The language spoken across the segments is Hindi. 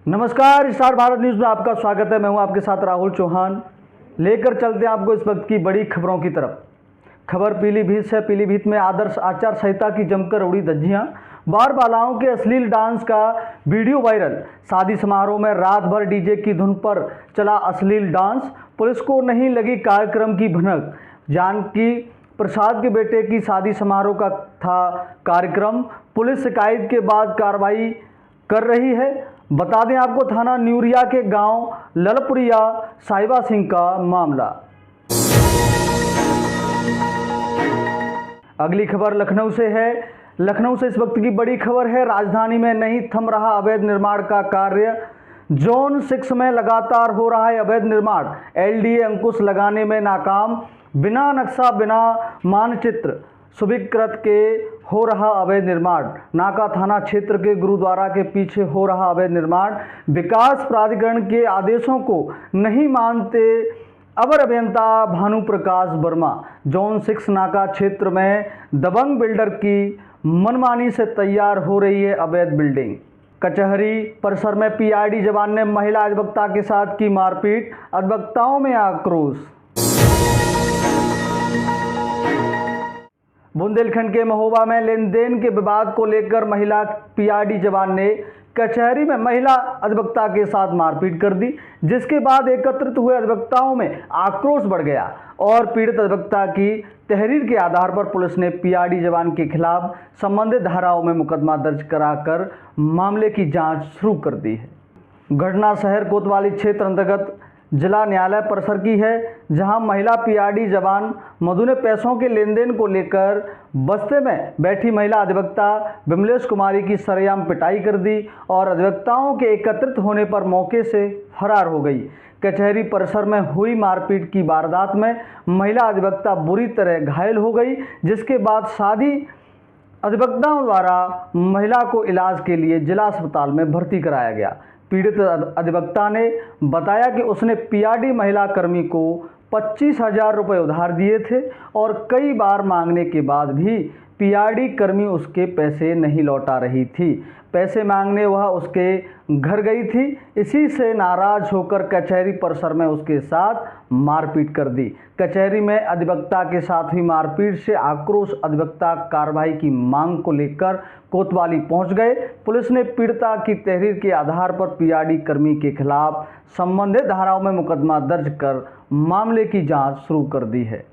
नमस्कार, स्टार भारत न्यूज़ में आपका स्वागत है। मैं हूं आपके साथ राहुल चौहान। लेकर चलते हैं आपको इस वक्त की बड़ी खबरों की तरफ। खबर पीलीभीत से। पीलीभीत में आदर्श आचार संहिता की जमकर उड़ी धज्जियां। बार बालाओं के अश्लील डांस का वीडियो वायरल। शादी समारोह में रात भर डीजे की धुन पर चला अश्लील डांस। पुलिस को नहीं लगी कार्यक्रम की भनक। जानकी प्रसाद के बेटे की शादी समारोह का था कार्यक्रम। पुलिस शिकायत के बाद कार्रवाई कर रही है। बता दें आपको, थाना न्यूरिया के गांव ललपुरिया साहिबा सिंह का मामला। अगली खबर लखनऊ से है। लखनऊ से इस वक्त की बड़ी खबर है। राजधानी में नहीं थम रहा अवैध निर्माण का कार्य। जोन 6 में लगातार हो रहा है अवैध निर्माण। एलडीए अंकुश लगाने में नाकाम। बिना नक्शा बिना मानचित्र स्वीकृत के हो रहा अवैध निर्माण। नाका थाना क्षेत्र के गुरुद्वारा के पीछे हो रहा अवैध निर्माण। विकास प्राधिकरण के आदेशों को नहीं मानते अवर अभियंता भानु प्रकाश वर्मा। जोन 6 नाका क्षेत्र में दबंग बिल्डर की मनमानी से तैयार हो रही है अवैध बिल्डिंग। कचहरी परिसर में पीआईडी जवान ने महिला अधिवक्ता के साथ की मारपीट। अधिवक्ताओं में आक्रोश। बुंदेलखंड के महोबा में लेन देन के विवाद को लेकर महिला पीआईडी जवान ने कचहरी में महिला अधिवक्ता के साथ मारपीट कर दी, जिसके बाद एकत्रित हुए अधिवक्ताओं में आक्रोश बढ़ गया और पीड़ित अधिवक्ता की तहरीर के आधार पर पुलिस ने पीआईडी जवान के खिलाफ संबंधित धाराओं में मुकदमा दर्ज कराकर मामले की जांच शुरू कर दी है। घटना शहर कोतवाली क्षेत्र अंतर्गत जिला न्यायालय परिसर की है, जहां महिला पीआईडी जवान मधु ने पैसों के लेन देन को लेकर बस्ते में बैठी महिला अधिवक्ता विमलेश कुमारी की सरेआम पिटाई कर दी और अधिवक्ताओं के एकत्रित होने पर मौके से फरार हो गई। कचहरी परिसर में हुई मारपीट की वारदात में महिला अधिवक्ता बुरी तरह घायल हो गई, जिसके बाद शादी अधिवक्ताओं द्वारा महिला को इलाज के लिए जिला अस्पताल में भर्ती कराया गया। पीड़ित अधिवक्ता ने बताया कि उसने पीआईडी महिला कर्मी को 25,000 रुपये उधार दिए थे और कई बार मांगने के बाद भी पीआईडी कर्मी उसके पैसे नहीं लौटा रही थी। पैसे मांगने वह उसके घर गई थी। इसी से नाराज होकर कचहरी परिसर में उसके साथ मारपीट कर दी। कचहरी में अधिवक्ता के साथ हुई मारपीट से आक्रोश अधिवक्ता कार्रवाई की मांग को लेकर कोतवाली पहुंच गए। पुलिस ने पीड़िता की तहरीर के आधार पर पीआईडी कर्मी के खिलाफ संबंधित धाराओं में मुकदमा दर्ज कर मामले की जांच शुरू कर दी है।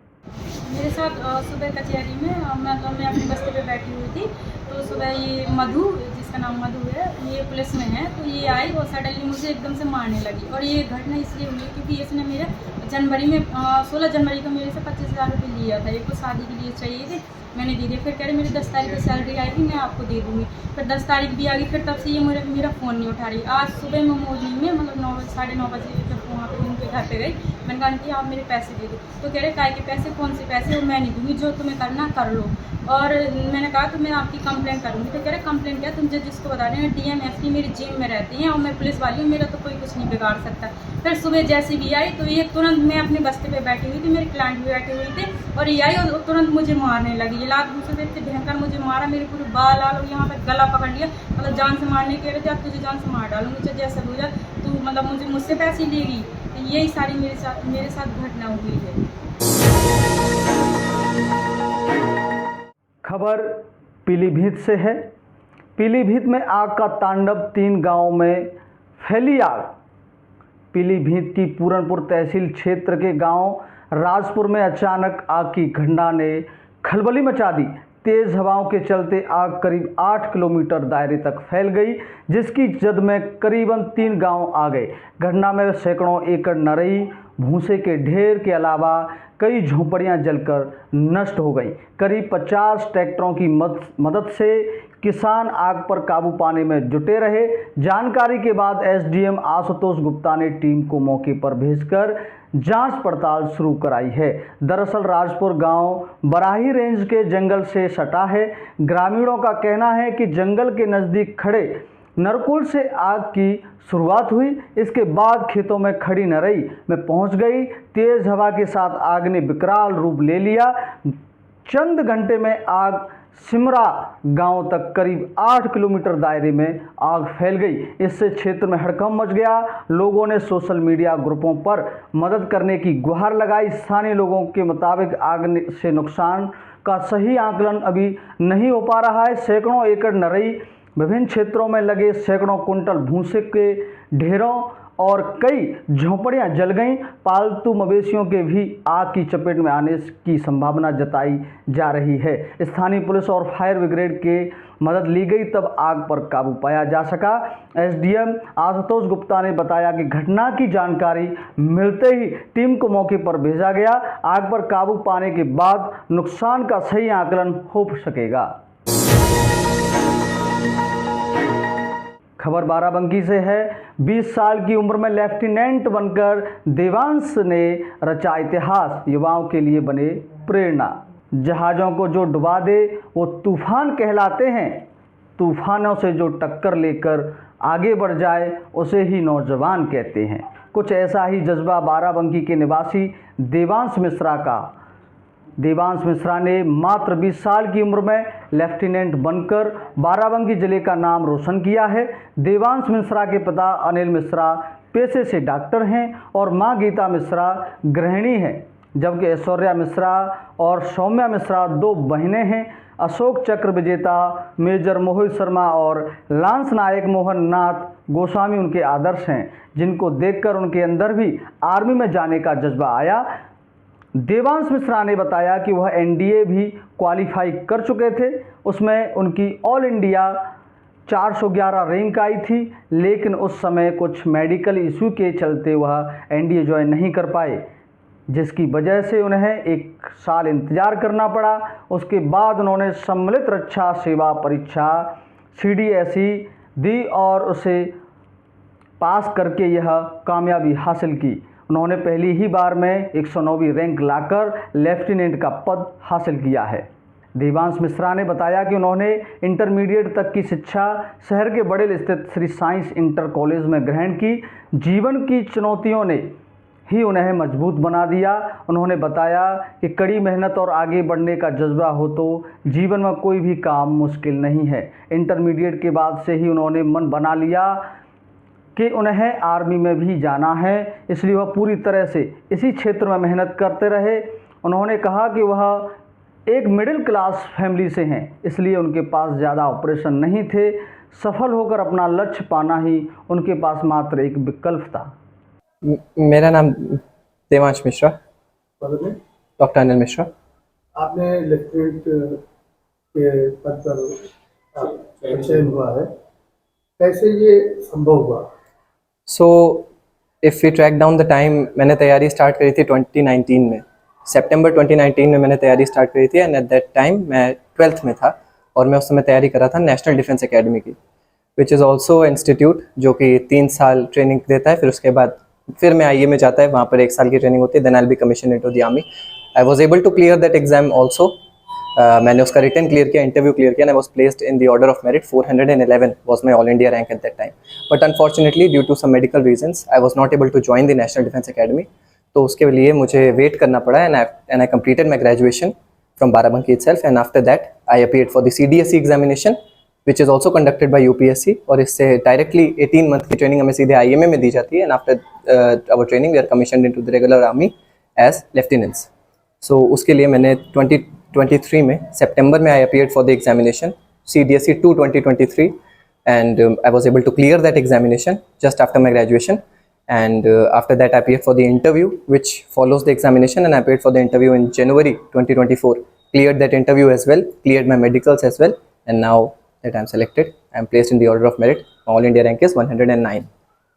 मेरे साथ सुबह कचहरी में मैं अपने बस्ते पे बैठी हुई थी, तो सुबह ये मधु, जिसका नाम मधु है, ये पुलिस में है, तो ये आई और सडनली मुझे एकदम से मारने लगी। और ये घटना इसलिए हुई क्योंकि इसने मेरे जनवरी में 16 जनवरी को मेरे से 25,000 रुपये लिया था। एक तो शादी के लिए चाहिए थे, मैंने दे दिए। फिर कह रहे मेरी 10 तारीख को सैलरी आएगी, मैं आपको दे दूँगी। फिर 10 तारीख भी आ गई। फिर तब से ये मेरा फ़ोन नहीं उठा रही। आज सुबह मैं मॉर्निंग में मतलब 9-9:30 बजे जब वहाँ पर उनके घर पे गई, मैंने कहा आंटी आप मेरे पैसे दे दो। तो कह रहे काय के पैसे, कौन से पैसे, और मैं नहीं दूँगी, जो तुम्हें करना कर लो। और मैंने कहा तो मैं आपकी कंप्लेंट करूँगी। तो कह रहे कंप्लेंट क्या, तुम जिसको बता रहे हैं डीएमएफटी मेरी जेब में रहती हैं और मैं पुलिस वाली हूँ, मेरा तो कोई कुछ नहीं बिगाड़ सकता। फिर सुबह जैसे भी आई तो ये तुरंत, मैं अपने बस्ते पे बैठी हुई थी, मेरे क्लाइंट भी बैठे हुए थे, और ये आई और तुरंत मुझे मारने लगी। ये लात मुझसे इतने भयंकर मुझे मारा, मेरे पूरे बाल आल और यहाँ पर गला पकड़ लिया, मतलब जान से मारने कह रहे थे, अब तुझे जान से मार डालूंगी, मुझे जैसा हो जा, तू मतलब मुझसे पैसे लेगी। तो यही सारी मेरे साथ घटना हुई है। खबर पीलीभीत से है। पीलीभीत में आग का तांडव, 3 गांवों में फैली आग। पीलीभीत की पूरनपुर तहसील क्षेत्र के गांव राजपुर में अचानक आग की घटना ने खलबली मचा दी। तेज हवाओं के चलते आग करीब 8 किलोमीटर दायरे तक फैल गई, जिसकी जद में करीबन 3 गांव आ गए। घटना में सैकड़ों एकड़ नरई भूसे के ढेर के अलावा कई झोपड़ियां जलकर नष्ट हो गई। करीब 50 ट्रैक्टरों की मदद से किसान आग पर काबू पाने में जुटे रहे। जानकारी के बाद एसडीएम आशुतोष गुप्ता ने टीम को मौके पर भेजकर जांच पड़ताल शुरू कराई है। दरअसल राजपुर गांव बराही रेंज के जंगल से सटा है। ग्रामीणों का कहना है कि जंगल के नज़दीक खड़े नरकुल से आग की शुरुआत हुई। इसके बाद खेतों में खड़ी नरई में पहुंच गई। तेज हवा के साथ आग ने विकराल रूप ले लिया। चंद घंटे में आग सिमरा गांव तक करीब 8 किलोमीटर दायरे में आग फैल गई। इससे क्षेत्र में हड़कंप मच गया। लोगों ने सोशल मीडिया ग्रुपों पर मदद करने की गुहार लगाई। स्थानीय लोगों के मुताबिक आग से नुकसान का सही आकलन अभी नहीं हो पा रहा है। सैकड़ों एकड़ नरई, विभिन्न क्षेत्रों में लगे सैकड़ों कुंटल भूसे के ढेरों और कई झोपड़ियां जल गईं। पालतू मवेशियों के भी आग की चपेट में आने की संभावना जताई जा रही है। स्थानीय पुलिस और फायर ब्रिगेड के मदद ली गई, तब आग पर काबू पाया जा सका। एसडीएम आशुतोष गुप्ता ने बताया कि घटना की जानकारी मिलते ही टीम को मौके पर भेजा गया। आग पर काबू पाने के बाद नुकसान का सही आकलन हो सकेगा। खबर बाराबंकी से है। 20 साल की उम्र में लेफ्टिनेंट बनकर देवांश ने रचा इतिहास, युवाओं के लिए बने प्रेरणा। जहाज़ों को जो डुबा दे वो तूफान कहलाते हैं। तूफानों से जो टक्कर लेकर आगे बढ़ जाए उसे ही नौजवान कहते हैं। कुछ ऐसा ही जज्बा बाराबंकी के निवासी देवांश मिश्रा का। देवांश मिश्रा ने मात्र 20 साल की उम्र में लेफ्टिनेंट बनकर बाराबंकी जिले का नाम रोशन किया है। देवांश मिश्रा के पिता अनिल मिश्रा पेशे से डॉक्टर हैं और मां गीता मिश्रा गृहिणी हैं, जबकि ऐश्वर्या मिश्रा और सौम्या मिश्रा 2 बहनें हैं। अशोक चक्र विजेता मेजर मोहित शर्मा और लांस नायक मोहन नाथ गोस्वामी उनके आदर्श हैं, जिनको देखकर उनके अंदर भी आर्मी में जाने का जज्बा आया। देवांश मिश्रा ने बताया कि वह एनडीए भी क्वालिफाई कर चुके थे। उसमें उनकी ऑल इंडिया 411 रैंक आई थी, लेकिन उस समय कुछ मेडिकल इशू के चलते वह एनडीए ज्वाइन नहीं कर पाए, जिसकी वजह से उन्हें 1 साल इंतज़ार करना पड़ा। उसके बाद उन्होंने सम्मिलित रक्षा सेवा परीक्षा CDSE दी और उसे पास करके यह कामयाबी हासिल की। उन्होंने पहली ही बार में 109वीं रैंक लाकर लेफ्टिनेंट का पद हासिल किया है। देवांश मिश्रा ने बताया कि उन्होंने इंटरमीडिएट तक की शिक्षा शहर के बड़ेल स्थित श्री साइंस इंटर कॉलेज में ग्रहण की। जीवन की चुनौतियों ने ही उन्हें मजबूत बना दिया। उन्होंने बताया कि कड़ी मेहनत और आगे बढ़ने का जज्बा हो तो जीवन में कोई भी काम मुश्किल नहीं है। इंटरमीडिएट के बाद से ही उन्होंने मन बना लिया कि उन्हें आर्मी में भी जाना है, इसलिए वह पूरी तरह से इसी क्षेत्र में मेहनत करते रहे। उन्होंने कहा कि वह एक मिडिल क्लास फैमिली से हैं, इसलिए उनके पास ज़्यादा ऑपरेशन नहीं थे। सफल होकर अपना लक्ष्य पाना ही उनके पास मात्र एक विकल्प था। मेरा नाम देवांश मिश्रा, डॉक्टर अनिल मिश्रा। आपने लेफ्टिनेंट के पद पर चयन हुआ है, कैसे ये संभव हुआ? So if we track down the time, मैंने तैयारी स्टार्ट करी थी 2019 में, सितंबर 2019 में मैंने तैयारी स्टार्ट करी थी। एंड एट दैट टाइम मैं 12th में था और मैं उस समय तैयारी कर रहा था नेशनल डिफेंस एकेडमी की, विच इज़ ऑल्सो इंस्टीट्यूट जो कि 3 साल ट्रेनिंग देता है। फिर उसके बाद फिर मैं आईए में जाता है, वहाँ पर 1 साल की ट्रेनिंग होती है। Then I will be commission into the army. I was able to clear that exam also. मैंने उसका रिटन क्लियर किया, इंटरव्यू क्लियर किया, and I was placed in the order of merit. 411 was my all India rank at that time, but unfortunately due to some medical reasons I was not able to join the National Defence Academy. तो उसके लिए मुझे वेट करना पड़ा। And I completed my graduation from Barabanki itself. And after that I appeared for the CDSE examination which is also conducted by UPSC। और इससे डायरेक्टली 18 मंथ की ट्रेनिंग हमें सीधे IMA में दी जाती है। And after our training we are commissioned into the regular army as lieutenants. So उसके लिए मैंने 2023 में सितंबर में I appeared for the examination CDSE 2 2023 and I was able to clear that examination just after my graduation. And after that I appeared for the interview which follows the examination, and I appeared for the interview in January 2024. Cleared that interview as well, cleared my medicals as well, and now that I am selected, I am placed in the order of merit. My all India rank is 109.